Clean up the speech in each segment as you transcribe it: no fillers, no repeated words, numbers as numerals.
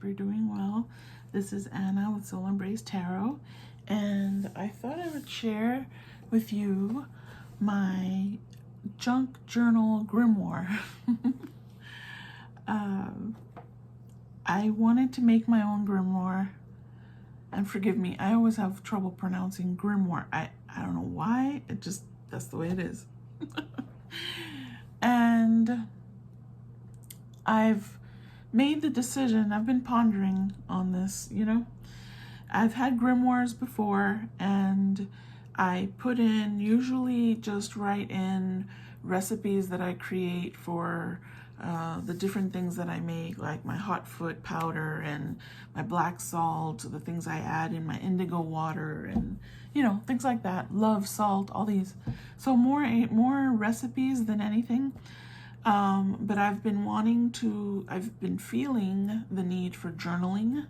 you're doing well. This is Anna with Soul Embrace Tarot, and I thought I would share with you my junk journal grimoire. I wanted to make my own grimoire, and forgive me, I always have trouble pronouncing grimoire. I don't know why, that's the way it is. And I've made the decision, I've been pondering on this, I've had grimoires before, and I usually just write in recipes that I create for the different things that I make, like my hot foot powder and my black salt, the things I add in my indigo water, and things like that. Love, salt, all these. So more recipes than anything. But I've been feeling the need for journaling.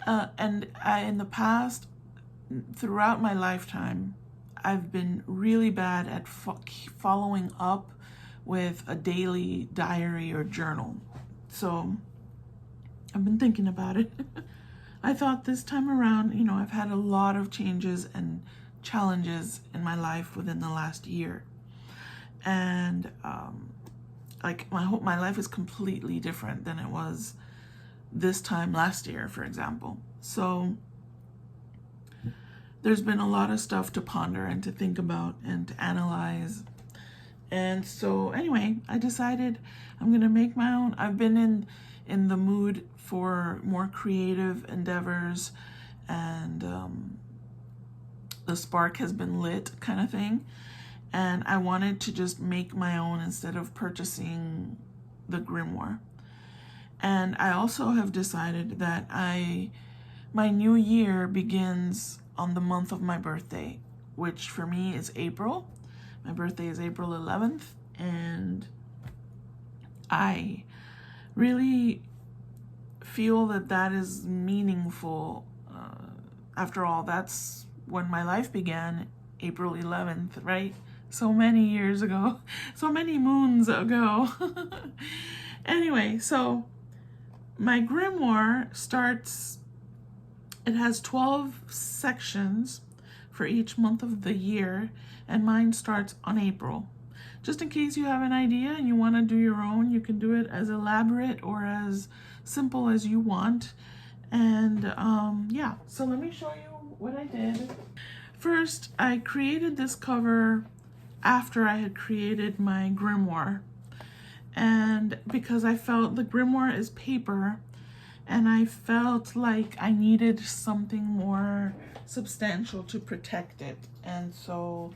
And in the past, throughout my lifetime, I've been really bad at following up with a daily diary or journal. So I've been thinking about it. I thought this time around, I've had a lot of changes and challenges in my life within the last year. And my life is completely different than it was this time last year, for example. So there's been a lot of stuff to ponder and to think about and to analyze. And so anyway, I decided I'm gonna make my own. I've been in the mood for more creative endeavors, and the spark has been lit, kind of thing. And I wanted to just make my own instead of purchasing the grimoire. And I also have decided that my new year begins on the month of my birthday, which for me is April. My birthday is April 11th, and I really feel that is meaningful. After all, that's when my life began, April 11th, right? So many years ago, so many moons ago. Anyway, so my grimoire it has 12 sections for each month of the year, and mine starts on April. Just in case you have an idea and you want to do your own, you can do it as elaborate or as simple as you want. And yeah, so let me show you what I did. First, I created this cover after I had created my grimoire, and because I felt the grimoire is paper, and I felt like I needed something more substantial to protect it, and so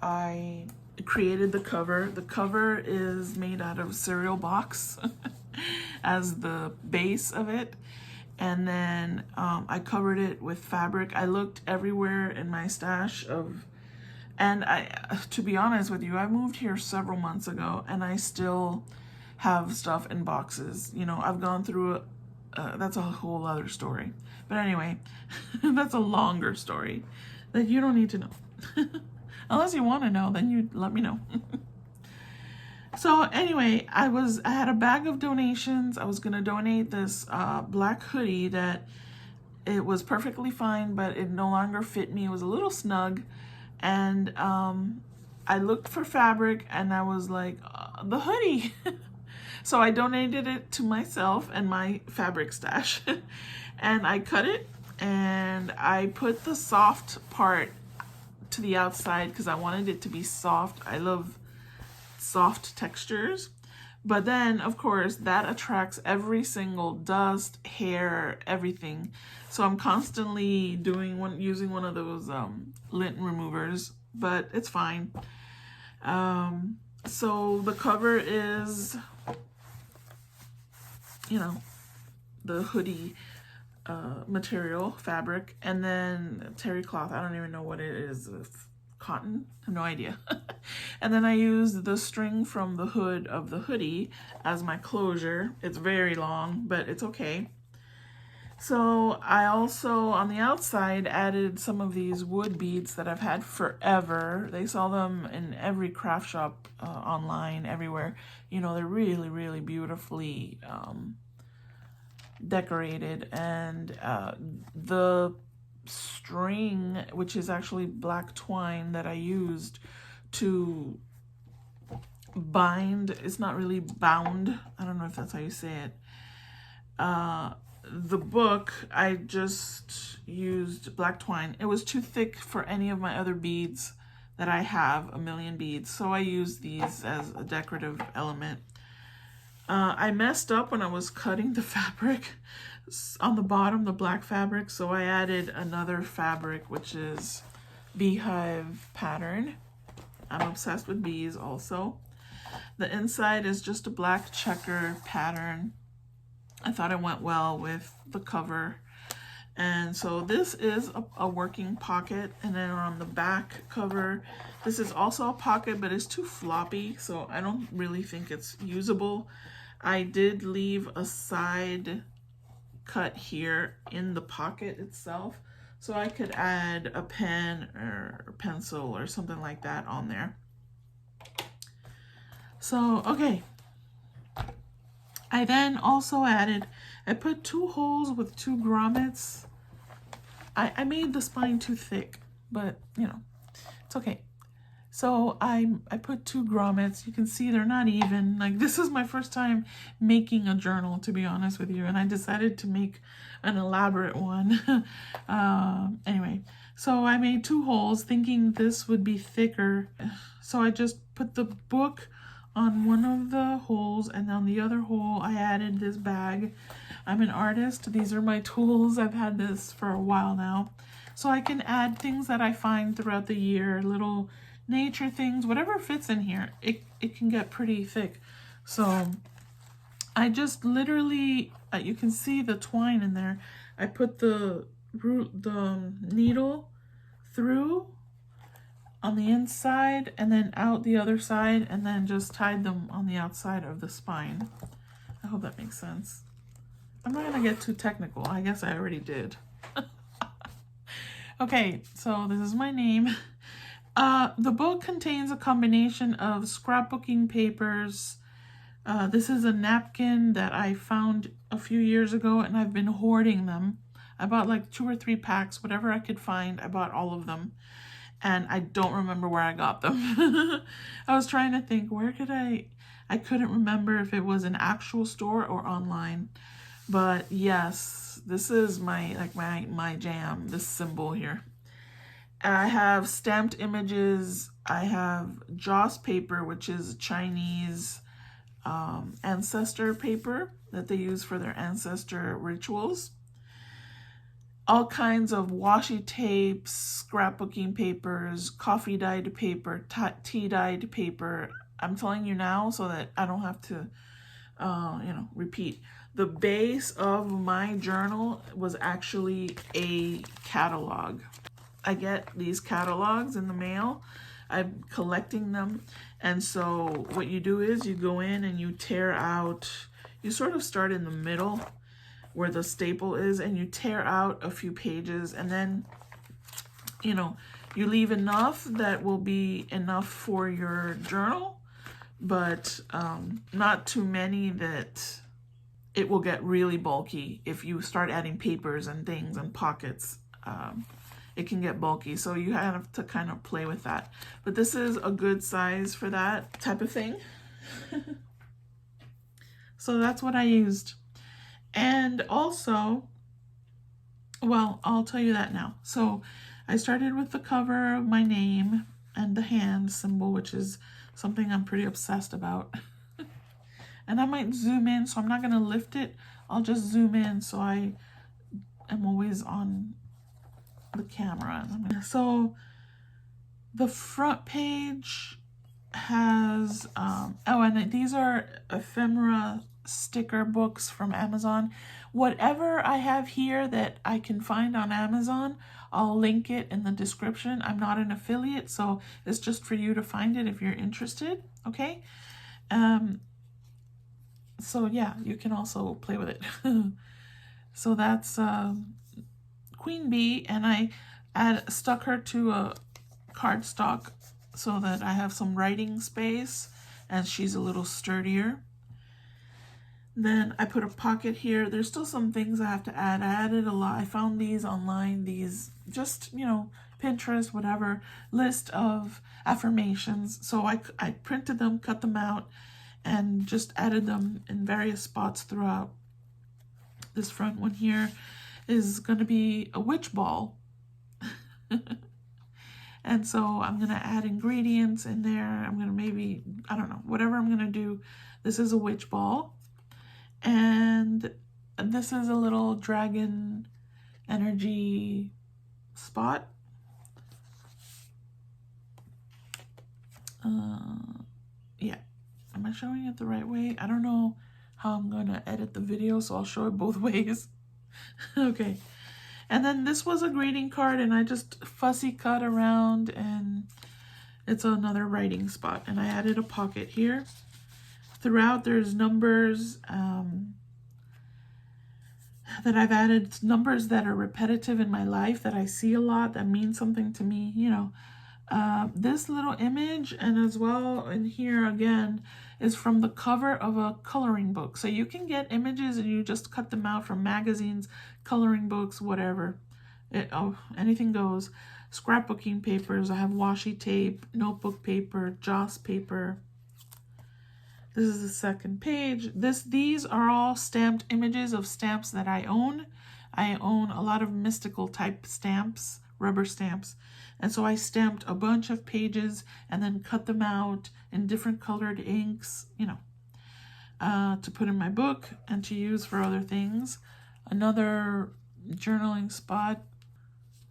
I created the cover. The cover is made out of cereal box as the base of it, and then I covered it with fabric. I looked everywhere in my stash and to be honest with you, I moved here several months ago, and I still have stuff in boxes. I've gone through that's a whole other story. But anyway, that's a longer story that you don't need to know. Unless you want to know, then you let me know. So anyway, I had a bag of donations. I was gonna donate this black hoodie that it was perfectly fine, but it no longer fit me. It was a little snug, and I looked for fabric, and I was like, the hoodie. So I donated it to myself and my fabric stash, and I cut it, and I put the soft part to the outside because I wanted it to be soft. I love soft textures. But then, of course, that attracts every single dust, hair, everything. So I'm constantly using one of those lint removers, but it's fine. So the cover is, the hoodie material, fabric, and then terry cloth. I don't even know what it is. Cotton? I have no idea. And then I used the string from the hood of the hoodie as my closure. It's very long, but it's okay. So I also, on the outside, added some of these wood beads that I've had forever. They sell them in every craft shop online, everywhere. They're really, really beautifully decorated, and the string, which is actually black twine that I used to bind, it's not really bound, I don't know if that's how you say it, the book, I just used black twine. It was too thick for any of my other beads that I have, a million beads, so I used these as a decorative element. I messed up when I was cutting the fabric on the bottom, the black fabric, so I added another fabric, which is beehive pattern. I'm obsessed with bees also. The inside is just a black checker pattern. I thought it went well with the cover. And so this is a working pocket, and then on the back cover, this is also a pocket, but it's too floppy, so I don't really think it's usable. I did leave a side cut here in the pocket itself, so I could add a pen or a pencil or something like that on there. So, okay. I then also added, I put 2 holes with 2 grommets. I made the spine too thick, but you know, it's okay. So I put 2 grommets. You can see they're not even. Like, this is my first time making a journal, to be honest with you, and I decided to make an elaborate one. Anyway, so I made 2 holes thinking this would be thicker. So I just put the book on one of the holes, and on the other hole I added this bag. I'm an artist. These are my tools. I've had this for a while now. So I can add things that I find throughout the year, little nature things, whatever fits in here. It can get pretty thick. So I just literally, you can see the twine in there. I put the needle through on the inside and then out the other side, and then just tied them on the outside of the spine. I hope that makes sense. I'm not gonna get too technical. I guess I already did. Okay, so this is my name. The book contains a combination of scrapbooking papers. This is a napkin that I found a few years ago, and I've been hoarding them. I bought like 2 or 3 packs, whatever I could find. I bought all of them, and I don't remember where I got them. I was trying to think, where could I couldn't remember if it was an actual store or online. But yes, this is my jam, this symbol here. I have stamped images. I have joss paper, which is Chinese ancestor paper that they use for their ancestor rituals. All kinds of washi tapes, scrapbooking papers, coffee dyed paper, tea dyed paper. I'm telling you now so that I don't have to, repeat. The base of my journal was actually a catalog. I get these catalogs in the mail. I'm collecting them. And so what you do is you go in and you tear out, you sort of start in the middle where the staple is, and you tear out a few pages, and then, you leave enough that will be enough for your journal, but not too many that it will get really bulky. If you start adding papers and things and pockets, it can get bulky, so you have to kind of play with that. But this is a good size for that type of thing. So that's what I used. And also, well, I'll tell you that now. So I started with the cover of my name and the hand symbol, which is something I'm pretty obsessed about. And I might zoom in, so I'm not going to lift it. I'll just zoom in so I am always on the camera. So the front page has, and these are Ephemera sticker books from Amazon. Whatever I have here that I can find on Amazon, I'll link it in the description. I'm not an affiliate, so it's just for you to find it if you're interested, okay? So yeah, you can also play with it. So that's Queen Bee, and I stuck her to a cardstock so that I have some writing space, and she's a little sturdier. Then I put a pocket here. There's still some things I have to add. I added a lot. I found these online, these just, you know, Pinterest, whatever, list of affirmations. So I printed them, cut them out, and just added them in various spots throughout. This front one here is going to be a witch ball. And so I'm going to add ingredients in there. I'm going to maybe, I don't know, whatever I'm going to do. This is a witch ball. And this is a little dragon energy spot. Yeah. Am I showing it the right way? I don't know how I'm going to edit the video, so I'll show it both ways. Okay. And then this was a greeting card, and I just fussy cut around, and it's another writing spot. And I added a pocket here. Throughout, there's numbers that I've added, numbers that are repetitive in my life that I see a lot, that mean something to me, you know. This little image, and as well in here again, is from the cover of a coloring book. So you can get images and you just cut them out from magazines, coloring books, whatever. Anything goes. Scrapbooking papers. I have washi tape, notebook paper, joss paper. This is the second page. These are all stamped images of stamps that I own. I own a lot of mystical type stamps, rubber stamps. And so I stamped a bunch of pages and then cut them out in different colored inks, you know, to put in my book and to use for other things. Another journaling spot.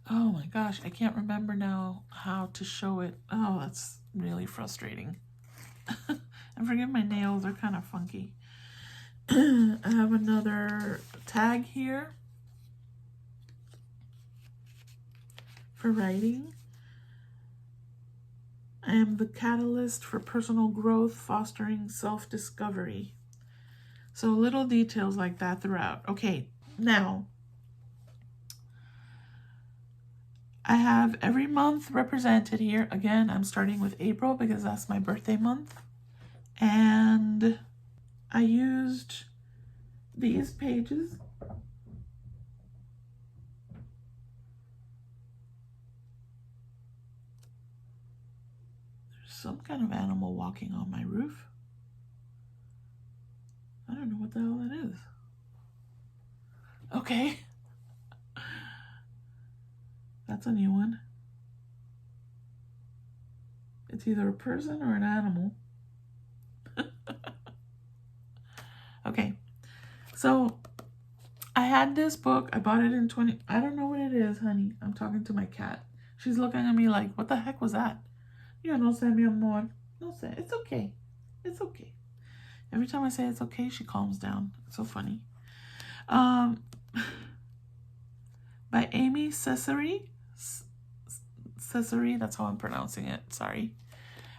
Oh my gosh, I can't remember now how to show it. Oh, that's really frustrating. And forgive my nails, they're kind of funky. I have another tag here for writing. I am the catalyst for personal growth, fostering self-discovery. So little details like that throughout. Okay, now I have every month represented here. Again, I'm starting with April because that's my birthday month. And I used these pages. Some kind of animal walking on my roof. I don't know what the hell that is. Okay. That's a new one. It's either a person or an animal. Okay. So I had this book. I bought it in I don't know what it is, honey. I'm talking to my cat. She's looking at me like, what the heck was that? You no sé, mi amor. No sé. It's okay. It's okay. Every time I say it's okay, she calms down. It's so funny. By Amy Cesare. Cesare, that's how I'm pronouncing it. Sorry.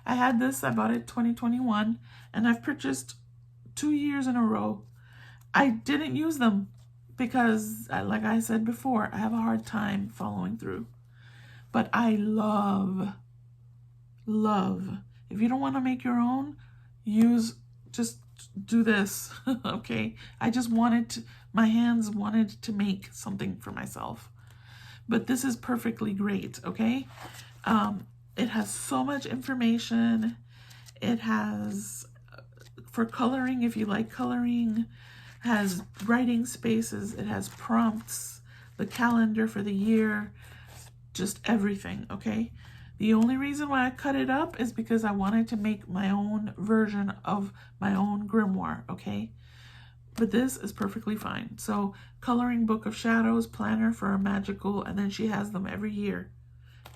I had this. I bought it 2021, and I've purchased 2 years in a row. I didn't use them because, like I said before, I have a hard time following through. But I love. If you don't want to make your own, just do this. Okay, I just my hands wanted to make something for myself, but this is perfectly great. Okay, it has so much information. It has for coloring, if you like coloring, has writing spaces, it has prompts, the calendar for the year, just everything. Okay, the only reason why I cut it up is because I wanted to make my own version of my own grimoire, okay? But this is perfectly fine. So, coloring book of shadows, planner for a magical, and then she has them every year.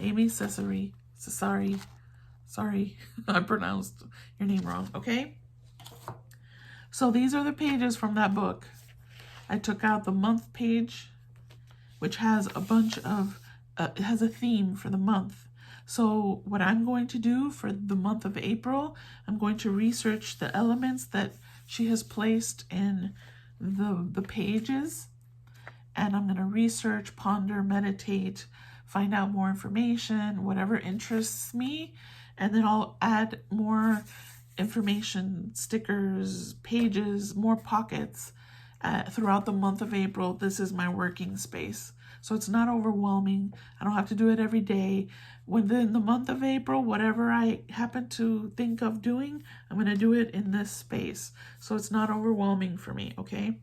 Amy Cesare. Sorry, I pronounced your name wrong, okay? So these are the pages from that book. I took out the month page, which has a bunch of, it has a theme for the month. So what I'm going to do for the month of April, I'm going to research the elements that she has placed in the pages, and I'm going to research, ponder, meditate, find out more information, whatever interests me, and then I'll add more information, stickers, pages, more pockets throughout the month of April. This is my working space. So it's not overwhelming. I don't have to do it every day. Within the month of April, whatever I happen to think of doing, I'm going to do it in this space. So it's not overwhelming for me, okay?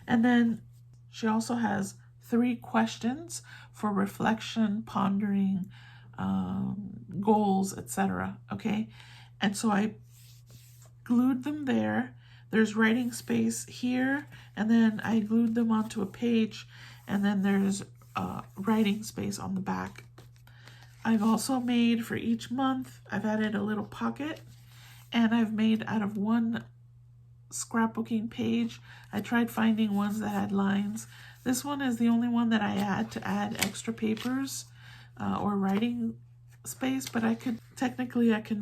And then she also has 3 questions for reflection, pondering, goals, etc. Okay? And so I glued them there. There's writing space here, and then I glued them onto a page, and then there's writing space on the back. I've also made for each month, I've added a little pocket, and I've made out of one scrapbooking page. I tried finding ones that had lines. This one is the only one that I had to add extra papers or writing space, but I can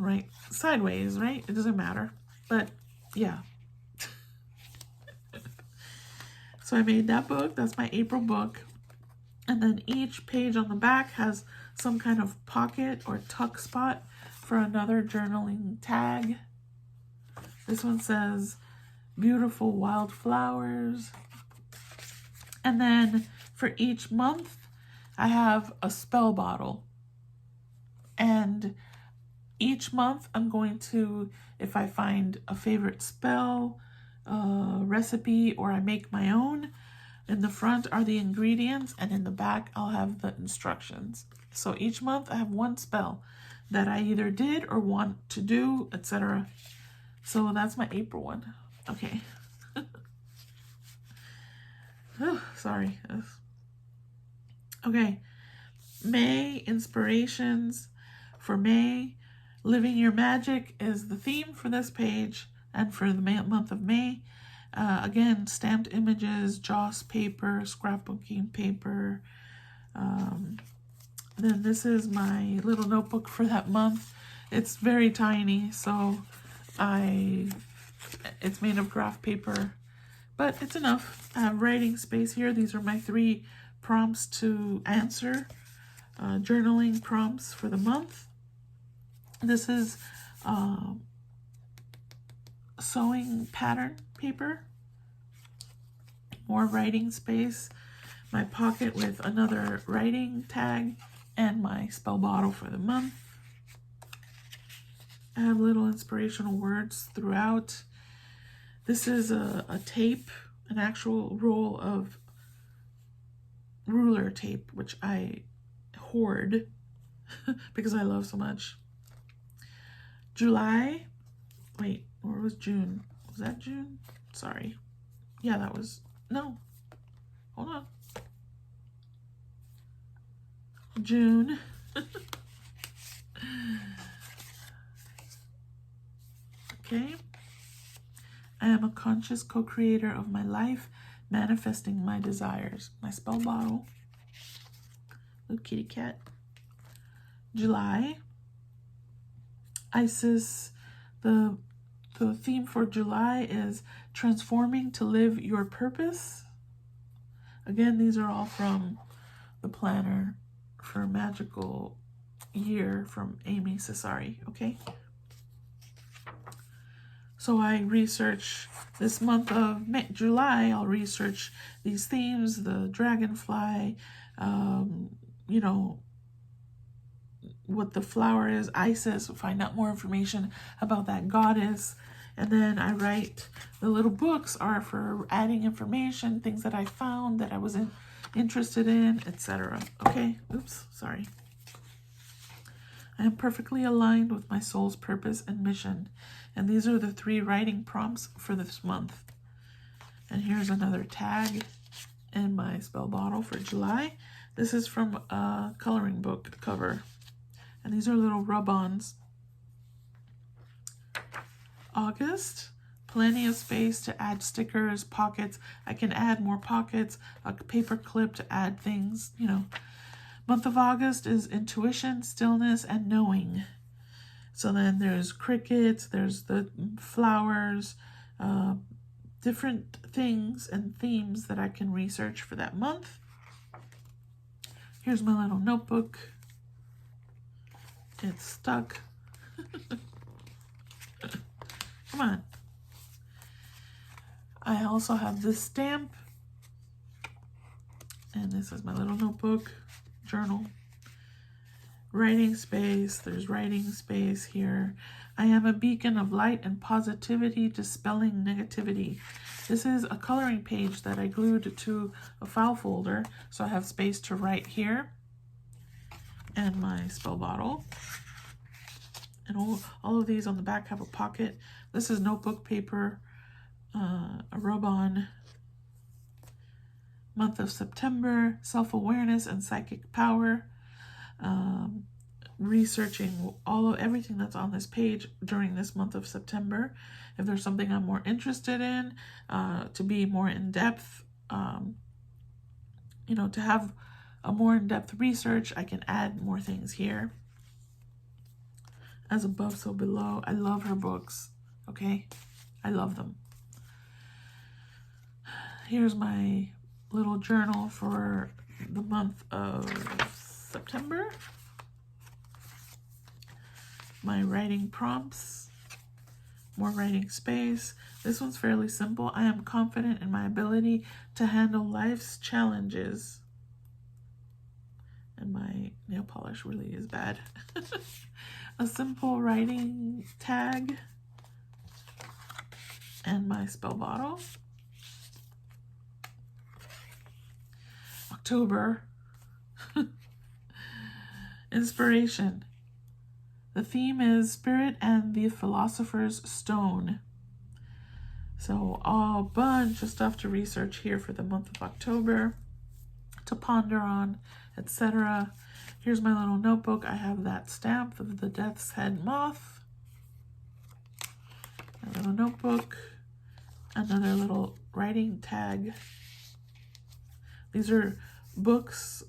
write sideways, right? It doesn't matter, but yeah. So I made that book. That's my April book. And then each page on the back has some kind of pocket or tuck spot for another journaling tag. This one says beautiful wildflowers. And then for each month, I have a spell bottle. And each month I'm going to, if I find a favorite spell, recipe, or I make my own, in the front are the ingredients, and in the back I'll have the instructions. So each month I have one spell that I either did or want to do, etc. So that's my April one. Okay. Oh, sorry. Okay. May inspirations for May. Living Your Magic is the theme for this page and for the month of May. Again, stamped images, joss paper, scrapbooking paper. Then this is my little notebook for that month. It's very tiny, so it's made of graph paper, but it's enough. I have writing space here. These are my 3 prompts to answer, journaling prompts for the month. This is sewing pattern paper, more writing space, my pocket with another writing tag, and my spell bottle for the month. I have little inspirational words throughout. This is a tape, an actual roll of ruler tape, which I hoard because I love so much. July, wait, or was June? Was that June? Sorry. Yeah, that was, no, hold on. June. Okay. I am a conscious co-creator of my life, manifesting my desires. My spell bottle. Little kitty cat. July. Isis, the theme for July is transforming to live your purpose. Again, these are all from the planner for Magical Year from Amy Cesari, okay? So I research this month of July, I'll research these themes, the dragonfly, you know, what the flower is, Isis, find out more information about that goddess. And then I write, the little books are for adding information, things that I found that I was interested in, etc. Okay, oops, sorry. I am perfectly aligned with my soul's purpose and mission. And these are the 3 writing prompts for this month. And here's another tag in my spell bottle for July. This is from a coloring book cover. And these are little rub-ons. August, plenty of space to add stickers, pockets. I can add more pockets, a paper clip to add things, you know. Month of August is intuition, stillness, and knowing. So then there's crickets, there's the flowers, different things and themes that I can research for that month. Here's my little notebook. It's stuck. Come on. I also have this stamp. And this is my little notebook, journal. Writing space. There's writing space here. I am a beacon of light and positivity, dispelling negativity. This is a coloring page that I glued to a file folder, so I have space to write here. And my spell bottle. And all of these on the back have a pocket. This is notebook paper, a rub-on. Month of September, self-awareness and psychic power. Researching everything that's on this page during this month of September. If there's something I'm more interested in, to be more in depth, you know, to have a more in-depth research, I can add more things here. As above, so below. I love her books. Okay, I love them. Here's my little journal for the month of September. My writing prompts, more writing space. This one's fairly simple. I am confident in my ability to handle life's challenges. And my nail polish really is bad. A simple writing tag. And my spell bottle. October. Inspiration. The theme is Spirit and the Philosopher's Stone. So a bunch of stuff to research here for the month of October, to ponder on, etc. Here's my little notebook. I have that stamp of the Death's Head Moth. A little notebook. Another little writing tag. These are books,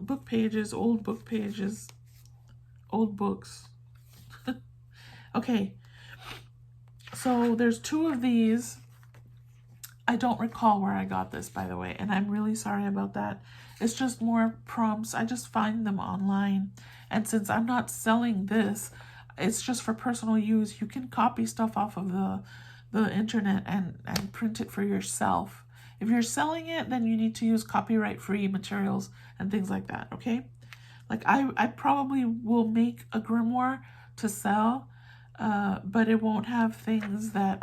book pages, old book pages, old books. Okay, so there's two of these. I don't recall where I got this, by the way, and I'm really sorry about that. It's just more prompts. I just find them online, and since I'm not selling this, it's just for personal use. You can copy stuff off of the internet and print it for yourself. If you're selling it, then you need to use copyright-free materials and things like that, okay? Like, I probably will make a grimoire to sell, but it won't have things that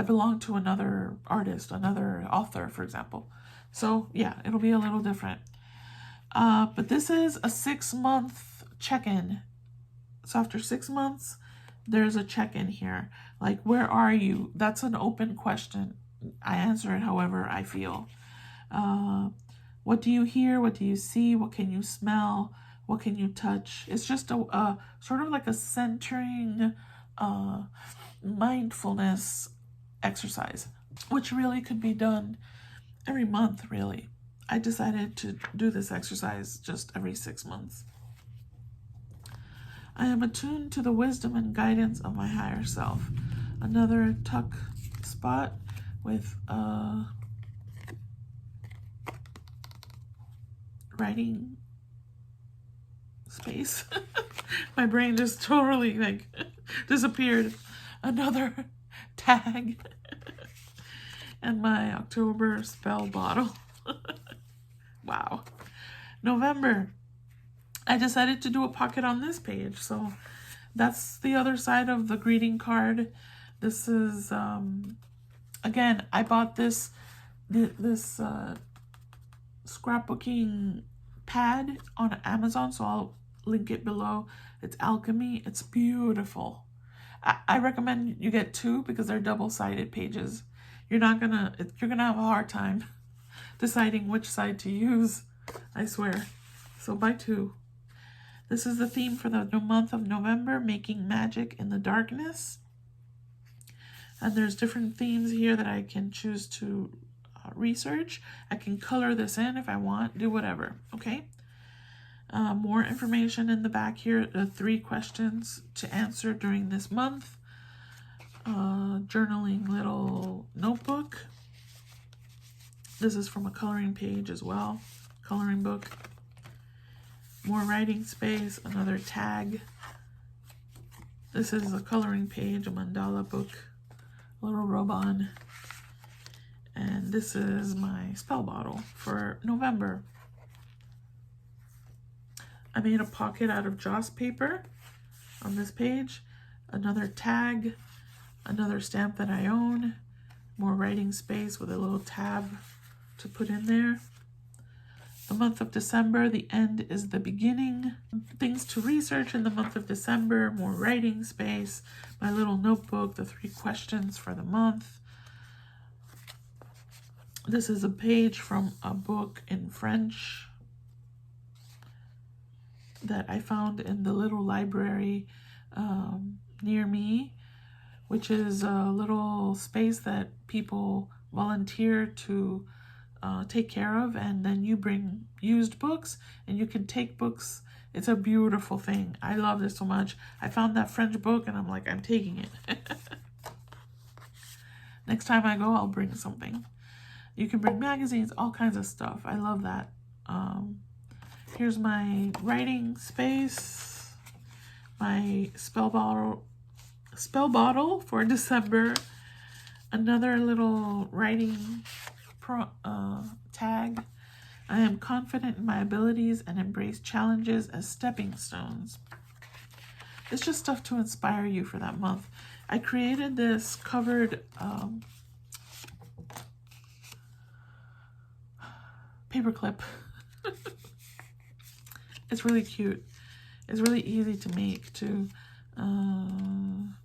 belong to another artist, another author, for example. So, yeah, it'll be a little different. But this is a 6-month check-in. So after 6 months, there's a check-in here. Like, where are you? That's an open question. I answer it however I feel. What do you hear? What do you see? What can you smell? What can you touch? It's just a sort of like a centering mindfulness exercise, which really could be done every month, really. I decided to do this exercise just every 6 months. I am attuned to the wisdom and guidance of my higher self. Another tuck spot with writing space. My brain just totally like disappeared. Another tag. And my October spell bottle. Wow. November. I decided to do a pocket on this page, so that's the other side of the greeting card. This is again, I bought this scrapbooking pad on Amazon, so I'll link it below. It's Alchemy. It's beautiful. I recommend you get 2 because they're double-sided pages. You're gonna have a hard time deciding which side to use, I swear. So buy 2. This is the theme for the month of November, making magic in the darkness. And there's different themes here that I can choose to research. I can color this in if I want, do whatever, okay? More information in the back here, 3 questions to answer during this month. Journaling little notebook. This is from a coloring page as well, coloring book. More writing space, another tag. This is a coloring page, a mandala book, a little rub-on. And this is my spell bottle for November. I made a pocket out of Joss paper on this page, another tag, another stamp that I own, more writing space with a little tab to put in there. The month of December, the end is the beginning. Things to research in the month of December, more writing space, my little notebook, the 3 questions for the month. This is a page from a book in French that I found in the little library near me, which is a little space that people volunteer to take care of, and then you bring used books and you can take books. It's a beautiful thing. I love this so much. I found that French book and I'm like, I'm taking it. Next time I go, I'll bring something. You can bring magazines, all kinds of stuff. I love that. Here's my writing space, my spell bottle for December, another little writing tag. I am confident in my abilities and embrace challenges as stepping stones. It's just stuff to inspire you for that month. I created this covered paper clip. It's really cute. It's really easy to make too. I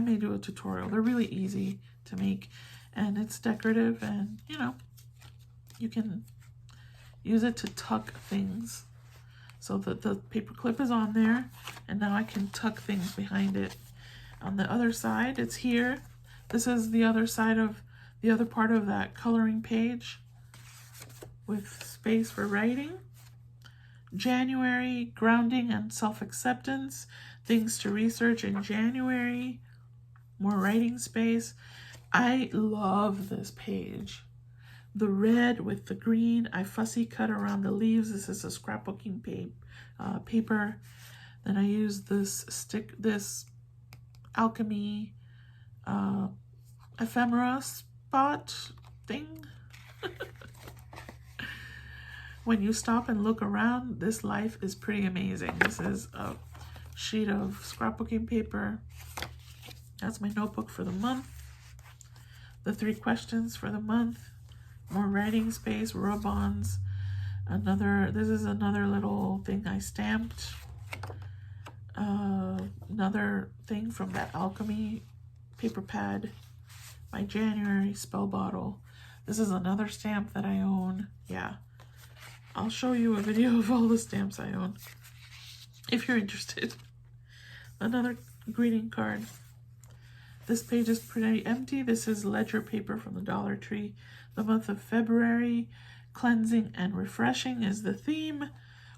may do a tutorial. They're really easy to make, and it's decorative, and you know, you can use it to tuck things. So that the paper clip is on there, and now I can tuck things behind it. On the other side, it's here. This is the other side of the other part of that coloring page with space for writing. January, grounding and self-acceptance, things to research in January, more writing space. I love this page. The red with the green, I fussy cut around the leaves. This is a scrapbooking paper. Then I use this Alchemy Ephemera spot thing. When you stop and look around, this life is pretty amazing. This is a sheet of scrapbooking paper. That's my notebook for the month. The 3 questions for the month. More writing space, rub-ons. This is another little thing I stamped. Another thing from that Alchemy Paper Pad. My January spell bottle. This is another stamp that I own. Yeah. I'll show you a video of all the stamps I own, if you're interested. Another greeting card. This page is pretty empty. This is ledger paper from the Dollar Tree. The month of February, cleansing and refreshing is the theme.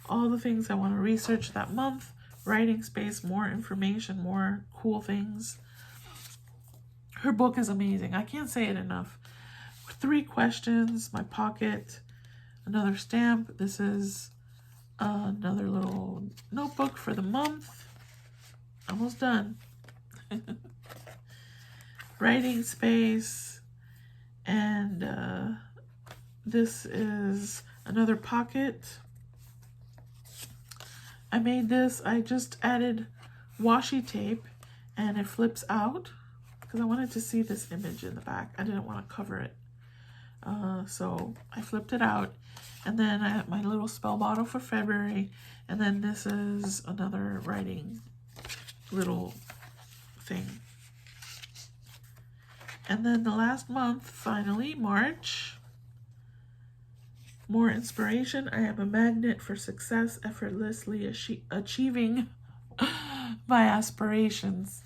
All the things I want to research that month. Writing space, more information, more cool things. Her book is amazing. I can't say it enough. 3 questions, my pocket. Another stamp. This is another little notebook for the month. Almost done. Writing space. And this is another pocket. I made this. I just added washi tape and it flips out because I wanted to see this image in the back. I didn't want to cover it. So I flipped it out, and then I have my little spell bottle for February, and then this is another writing little thing. And then the last month, finally, March, more inspiration. I am a magnet for success, effortlessly achieving my aspirations.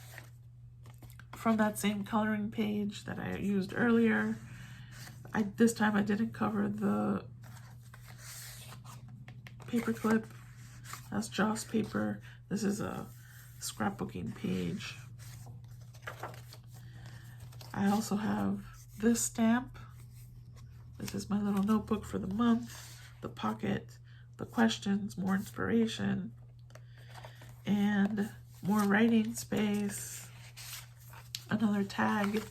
From that same coloring page that I used earlier. This time I didn't cover the paper clip. That's Joss paper. This is a scrapbooking page. I also have this stamp. This is my little notebook for the month. The pocket, the questions, more inspiration. And more writing space, another tag,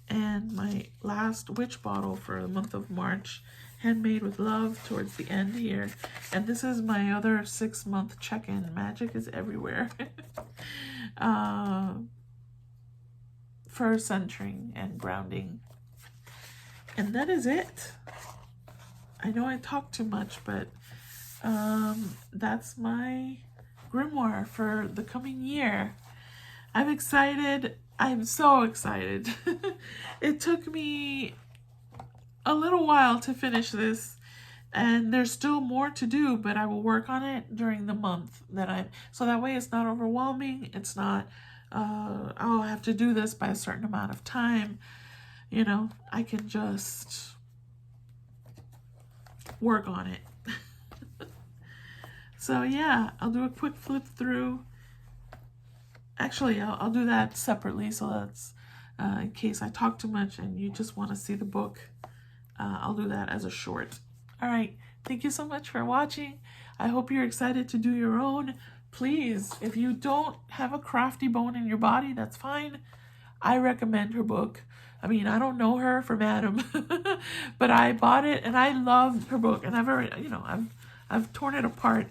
and my last witch bottle for the month of March, handmade with love towards the end here. And this is my other 6-month check-in. Magic is everywhere. For centering and grounding. And that is it. I know I talk too much, but that's my grimoire for the coming year. I'm excited. I'm so excited. It took me a little while to finish this, and there's still more to do, but I will work on it during the month so that way it's not overwhelming. It's not, oh, I have to do this by a certain amount of time. You know, I can just work on it. So yeah, I'll do a quick flip through. Actually, I'll do that separately, so that's in case I talk too much and you just want to see the book. I'll do that as a short. All right, thank you so much for watching. I hope you're excited to do your own. Please, if you don't have a crafty bone in your body, that's fine. I recommend her book. I mean, I don't know her from Adam, but I bought it and I loved her book, and I've torn it apart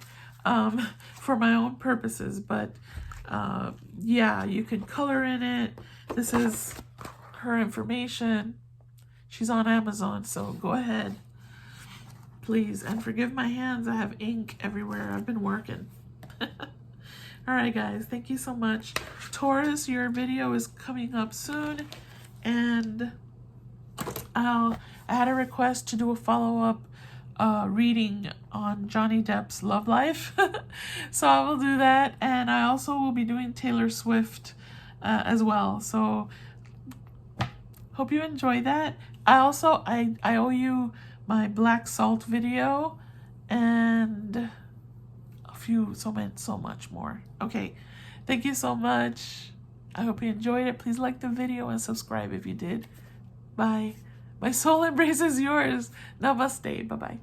for my own purposes, but yeah, you can color in it. This is her information. She's on Amazon, so go ahead, please. And forgive my hands, I have ink everywhere. I've been working. All right, guys, thank you so much. Taurus, your video is coming up soon, and I had a request to do a follow-up reading on Johnny Depp's love life. So I will do that, and I also will be doing Taylor Swift as well. So hope you enjoy that. I owe you my black salt video and so much more. Okay, thank you so much. I hope you enjoyed it. Please like the video and subscribe if you did. Bye. My soul embraces yours. Namaste. Bye-bye.